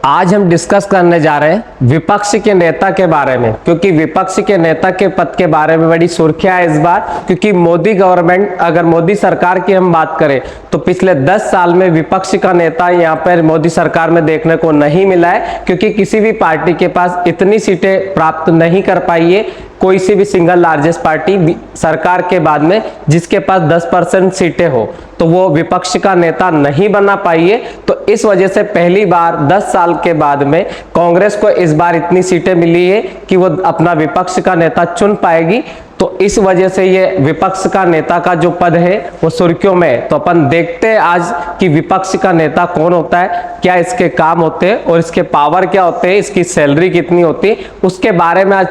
आज हम डिस्कस करने जा रहे हैं विपक्ष के नेता के बारे में, क्योंकि विपक्ष के नेता के पद के बारे में बड़ी सुर्खियां है इस बार। क्योंकि मोदी गवर्नमेंट, अगर मोदी सरकार की हम बात करें तो पिछले 10 साल में विपक्ष का नेता यहाँ पर मोदी सरकार में देखने को नहीं मिला है, क्योंकि किसी भी पार्टी के पास इतनी सीटें प्राप्त नहीं कर पाई है। कोई सी भी सिंगल लार्जेस्ट पार्टी सरकार के बाद में जिसके पास 10% सीटें हो तो वो विपक्ष का नेता नहीं बना पाई है। तो इस वजह से पहली बार 10 साल के बाद में कांग्रेस को इस बार इतनी सीटें मिली है कि वो अपना विपक्ष का नेता चुन पाएगी। तो इस वजह से ये विपक्ष का नेता का जो पद है वो सुर्खियों में है। तो अपन देखते हैं आज कि विपक्ष का नेता कौन होता है, क्या इसके काम होते हैं और इसके पावर क्या होते हैं, इसकी सैलरी कितनी होती है, उसके बारे में आज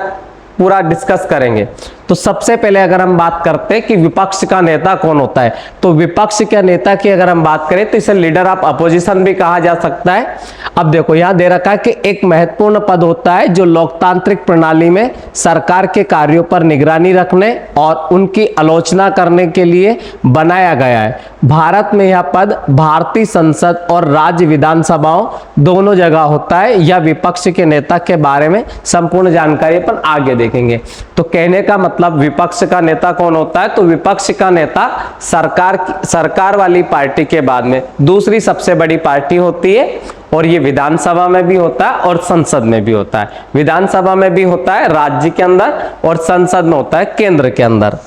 पूरा डिस्कस करेंगे। तो सबसे पहले अगर हम बात करते हैं कि विपक्ष का नेता कौन होता है, तो विपक्ष के नेता की अगर हम बात करें तो इसे लीडर ऑफ अपोजिशन भी कहा जा सकता है। अब देखो यहां दे रखा है कि एक महत्वपूर्ण पद होता है जो लोकतांत्रिक प्रणाली में सरकार के कार्यों पर निगरानी रखने और उनकी आलोचना करने के लिए बनाया गया है। भारत में यह पद भारतीय संसद और राज्य विधानसभाओं दोनों जगह होता है। यह विपक्ष के नेता के बारे में संपूर्ण जानकारी अपन आगे देखेंगे। तो कहने का मतलब विपक्ष का नेता कौन होता है, तो विपक्ष का नेता सरकार वाली पार्टी के बाद में दूसरी सबसे बड़ी पार्टी होती है, और ये विधानसभा में भी होता है और संसद में भी होता है। विधानसभा में भी होता है राज्य के अंदर और संसद में होता है केंद्र के अंदर।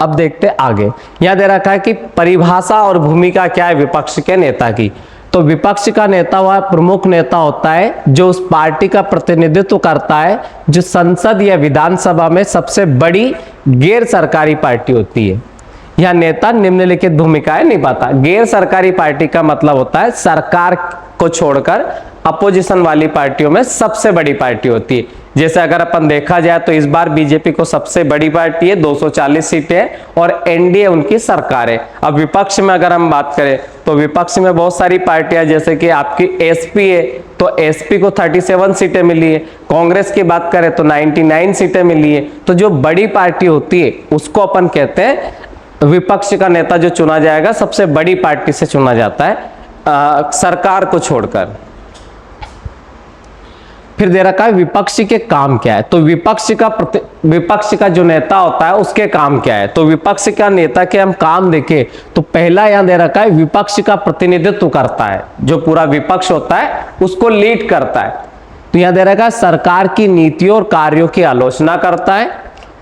अब देखते आगे, यहां दे रखा है कि परिभाषा और भूमिका क्या है विपक्ष के नेता की। तो विपक्ष का नेता वह प्रमुख नेता होता है जो उस पार्टी का प्रतिनिधित्व करता है जो संसद या विधानसभा में सबसे बड़ी गैर सरकारी पार्टी होती है। यह नेता निम्नलिखित भूमिकाएं निभाता। गैर सरकारी पार्टी का मतलब होता है सरकार को छोड़कर अपोजिशन वाली पार्टियों में सबसे बड़ी पार्टी होती है। जैसे अगर अपन देखा जाए तो इस बार बीजेपी को सबसे बड़ी पार्टी है, 240 सीटें हैं और एनडीए उनकी सरकार है। अब विपक्ष में अगर हम बात करें तो विपक्ष में बहुत सारी पार्टियां, जैसे कि आपकी एसपी है तो एसपी को 37 सीटें मिली है। कांग्रेस की बात करें तो 99 सीटें मिली है। तो जो बड़ी पार्टी होती है उसको अपन कहते हैं विपक्ष का नेता जो चुना जाएगा सबसे बड़ी पार्टी से चुना जाता है सरकार को छोड़कर। फिर दे रखा है विपक्ष के काम क्या है। तो विपक्ष का जो नेता होता है उसके काम क्या है। तो विपक्ष का नेता के हम काम देखें तो पहला यहां दे रखा है विपक्ष का प्रतिनिधित्व करता है। जो पूरा विपक्ष होता है उसको लीड करता है। तो यहां दे रखा है सरकार की नीतियों और कार्यों की आलोचना करता है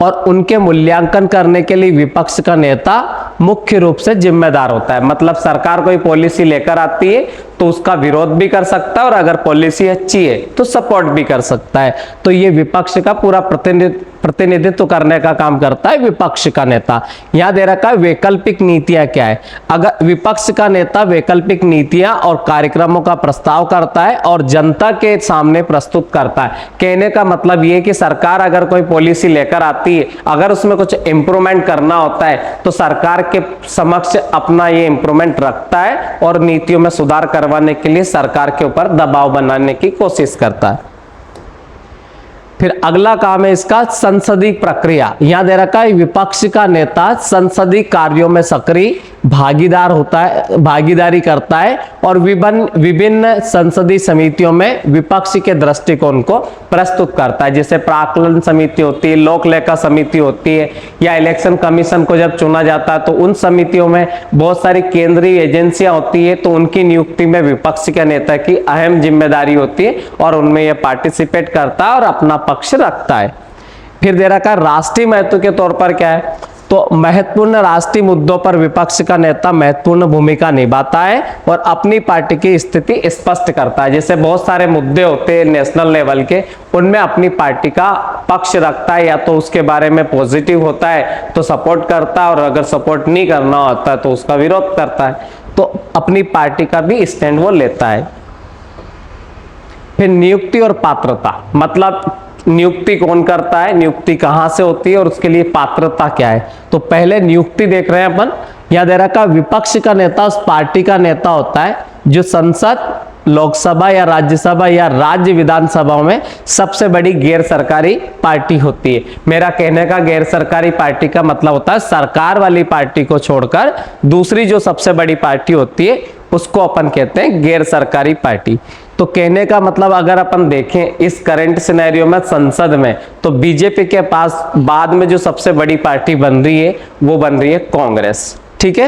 और उनके मूल्यांकन करने के लिए विपक्ष का नेता मुख्य रूप से जिम्मेदार होता है। मतलब सरकार कोई पॉलिसी लेकर आती है तो उसका विरोध भी कर सकता है और अगर पॉलिसी अच्छी है तो सपोर्ट भी कर सकता है। तो ये विपक्ष का पूरा प्रतिनिधित्व करने का काम करता है विपक्ष का नेता। यहां दे रखा है वैकल्पिक नीतियां क्या है। अगर विपक्ष का नेता वैकल्पिक नीतियां और कार्यक्रमों का प्रस्ताव करता है और जनता के सामने प्रस्तुत करता है। कहने का मतलब ये कि सरकार अगर कोई पॉलिसी लेकर आती है, अगर उसमें कुछ इंप्रूवमेंट करना होता है तो सरकार के समक्ष अपना ये इंप्रूवमेंट रखता है और नीतियों में सुधार करवाने के लिए सरकार के ऊपर दबाव बनाने की कोशिश करता है। फिर अगला काम है इसका संसदीय प्रक्रिया। यहां दे रखा है विपक्ष का नेता संसदीय कार्यों में सक्रिय भागीदारी करता है और विभिन्न संसदीय समितियों में विपक्ष के दृष्टिकोण को प्रस्तुत करता है। जैसे प्राक्कलन समिति होती है, लोक लेखा समिति होती है, या इलेक्शन कमीशन को जब चुना जाता है तो उन समितियों में बहुत सारी केंद्रीय एजेंसियां होती है तो उनकी नियुक्ति में विपक्ष के नेता की अहम जिम्मेदारी होती है और उनमें यह पार्टिसिपेट करता है और अपना पक्ष रखता है। फिर दे रखा है राष्ट्रीय महत्व के तौर पर क्या है। तो महत्वपूर्ण राष्ट्रीय मुद्दों पर विपक्ष का नेता महत्वपूर्ण भूमिका निभाता है और अपनी पार्टी की स्थिति स्पष्ट करता है। जैसे बहुत सारे मुद्दे होते हैं नेशनल लेवल के, उनमें अपनी पार्टी का पक्ष रखता है, या तो उसके बारे में पॉजिटिव होता है तो सपोर्ट करता है और अगर सपोर्ट नहीं करना होता है तो उसका विरोध करता है। तो अपनी पार्टी का भी स्टैंड वो लेता है। फिर नियुक्ति और पात्रता, मतलब नियुक्ति कौन करता है, नियुक्ति कहां से होती है और उसके लिए पात्रता क्या है। तो पहले नियुक्ति देख रहे हैं अपन। यहां दे रखा विपक्ष का नेता उस पार्टी का नेता होता है जो संसद, लोकसभा या राज्यसभा या राज्य विधानसभाओं में सबसे बड़ी गैर सरकारी पार्टी होती है। मेरा कहने का गैर सरकारी पार्टी का मतलब होता है सरकार वाली पार्टी को छोड़कर दूसरी जो सबसे बड़ी पार्टी होती है उसको अपन कहते हैं गैर सरकारी पार्टी। तो कहने का मतलब अगर अपन देखें इस करंट सिनेरियो में संसद में, तो बीजेपी के पास बाद में जो सबसे बड़ी पार्टी बन रही है वो बन रही है कांग्रेस। ठीक है,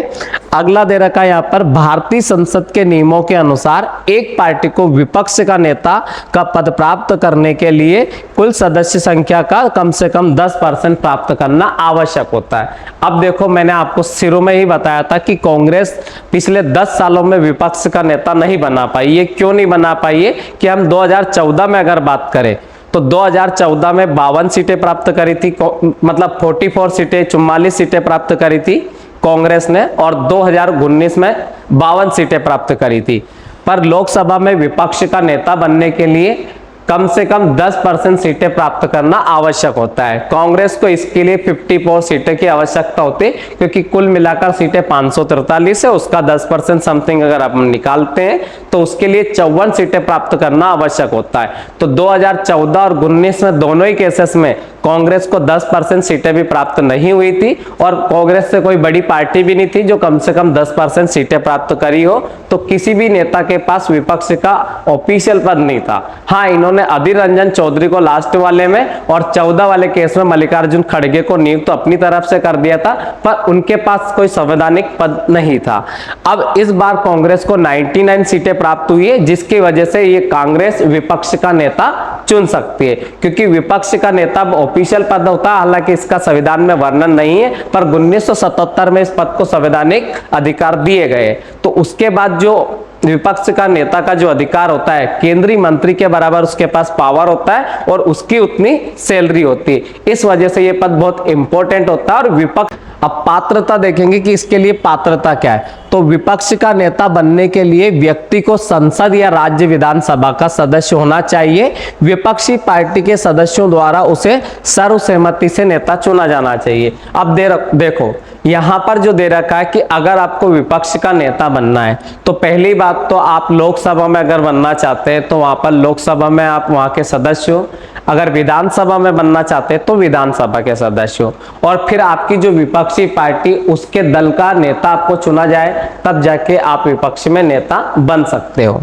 अगला दे रखा है यहां पर, भारतीय संसद के नियमों के अनुसार एक पार्टी को विपक्ष का नेता का पद प्राप्त करने के लिए कुल सदस्य संख्या का कम से कम 10% प्राप्त करना आवश्यक होता है। अब देखो, मैंने आपको शुरू में ही बताया था कि कांग्रेस पिछले 10 सालों में विपक्ष का नेता नहीं बना पाई है। क्यों नहीं बना पाई है कि हम 2014 में अगर बात करें तो 2014 में 52 सीटें प्राप्त करी थी, मतलब 44 सीटें 44 सीटें प्राप्त करी थी कांग्रेस ने, और 2019 में 52 सीटें प्राप्त करी थी। पर लोकसभा में विपक्ष का नेता बनने के लिए कम से कम 10% सीटें प्राप्त करना आवश्यक होता है। कांग्रेस को इसके लिए 54 सीटें की आवश्यकता होती है, क्योंकि कुल मिलाकर सीटें 543 है, उसका 10% समथिंग अगर आप निकालते हैं तो उसके लिए 54 सीटें प्राप्त करना आवश्यक होता है। तो 2014 और 19 में दोनों ही केसेस में कांग्रेस को 10% सीटें भी प्राप्त नहीं हुई थी, और कांग्रेस से कोई बड़ी पार्टी भी नहीं थी जो कम से कम 10% सीटें प्राप्त करी हो। तो किसी भी नेता के पास विपक्ष का ऑफिशियल पद नहीं था। हाँ, इन्होंने अधीर रंजन चौधरी को लास्ट वाले में और 14 वाले केस में मल्लिकार्जुन खड़गे को नियुक्त तो अपनी तरफ से कर दिया था, पर उनके पास कोई संवैधानिक पद नहीं था। अब इस बार कांग्रेस को 99 सीटें प्राप्त हुई है, जिसकी वजह से ये कांग्रेस विपक्ष का नेता चुन सकती है, क्योंकि विपक्ष का नेता ऑफिशियल पद होता है, हालांकि इसका संविधान में वर्णन नहीं है, पर 1977 में इस पद को संवैधानिक अधिकार दिए गए। तो उसके बाद जो विपक्ष का नेता का जो अधिकार होता है, केंद्रीय मंत्री के बराबर उसके पास पावर होता है और उसकी उतनी सैलरी होती है। इस वजह से यह पद बहुत इंपॉर्टेंट होता है। और विपक्ष, अब पात्रता देखेंगे कि इसके लिए पात्रता क्या है। तो विपक्ष का नेता बनने के लिए व्यक्ति को संसद या राज्य विधानसभा का सदस्य होना चाहिए। विपक्षी पार्टी के सदस्यों द्वारा उसे सर्वसम्मति से नेता चुना जाना चाहिए। अब देखो यहां पर जो दे रखा है कि अगर आपको विपक्ष का नेता बनना है तो पहली बात तो आप लोकसभा में अगर बनना चाहते हैं तो वहां पर लोकसभा में आप वहां के सदस्य हो, अगर विधानसभा में बनना चाहते हैं तो विधानसभा के सदस्य हो, और फिर आपकी जो विपक्षी पार्टी उसके दल का नेता आपको चुना जाए, तब जाके आप विपक्ष में नेता बन सकते हो।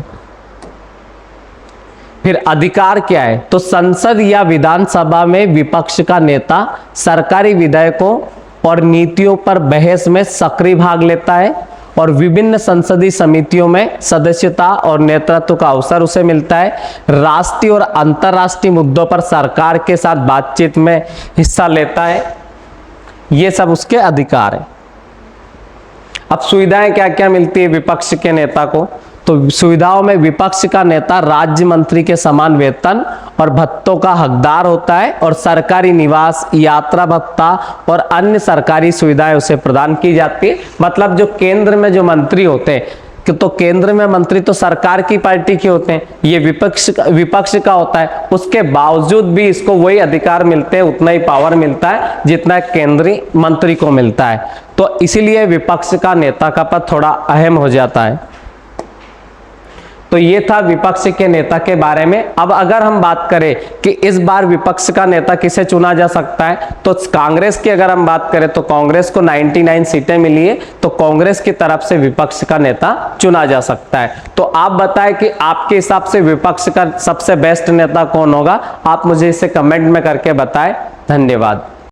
फिर अधिकार क्या है, तो संसद या विधानसभा में विपक्ष का नेता सरकारी विधेयकों और नीतियों पर बहस में सक्रिय भाग लेता है, और विभिन्न संसदीय समितियों में सदस्यता और नेतृत्व का अवसर उसे मिलता है। राष्ट्रीय और अंतर्राष्ट्रीय मुद्दों पर सरकार के साथ बातचीत में हिस्सा लेता है। ये सब उसके अधिकार है। अब सुविधाएं क्या क्या मिलती है विपक्ष के नेता को, तो सुविधाओं में विपक्ष का नेता राज्य मंत्री के समान वेतन और भत्तों का हकदार होता है, और सरकारी निवास, यात्रा भत्ता और अन्य सरकारी सुविधाएं उसे प्रदान की जाती है। मतलब जो केंद्र में जो मंत्री होते हैं, तो केंद्र में मंत्री तो सरकार की पार्टी के होते हैं, ये विपक्ष का होता है, उसके बावजूद भी इसको वही अधिकार मिलते हैं, उतना ही पावर मिलता है जितना केंद्रीय मंत्री को मिलता है। तो इसीलिए विपक्ष का नेता का पद थोड़ा अहम हो जाता है। तो ये था विपक्ष के नेता के बारे में। अब अगर हम बात करें कि इस बार विपक्ष का नेता किसे चुना जा सकता है, तो कांग्रेस की अगर हम बात करें तो कांग्रेस को 99 सीटें मिली है, तो कांग्रेस की तरफ से विपक्ष का नेता चुना जा सकता है। तो आप बताएं कि आपके हिसाब से विपक्ष का सबसे बेस्ट नेता कौन होगा, आप मुझे इसे कमेंट में करके बताएं। धन्यवाद।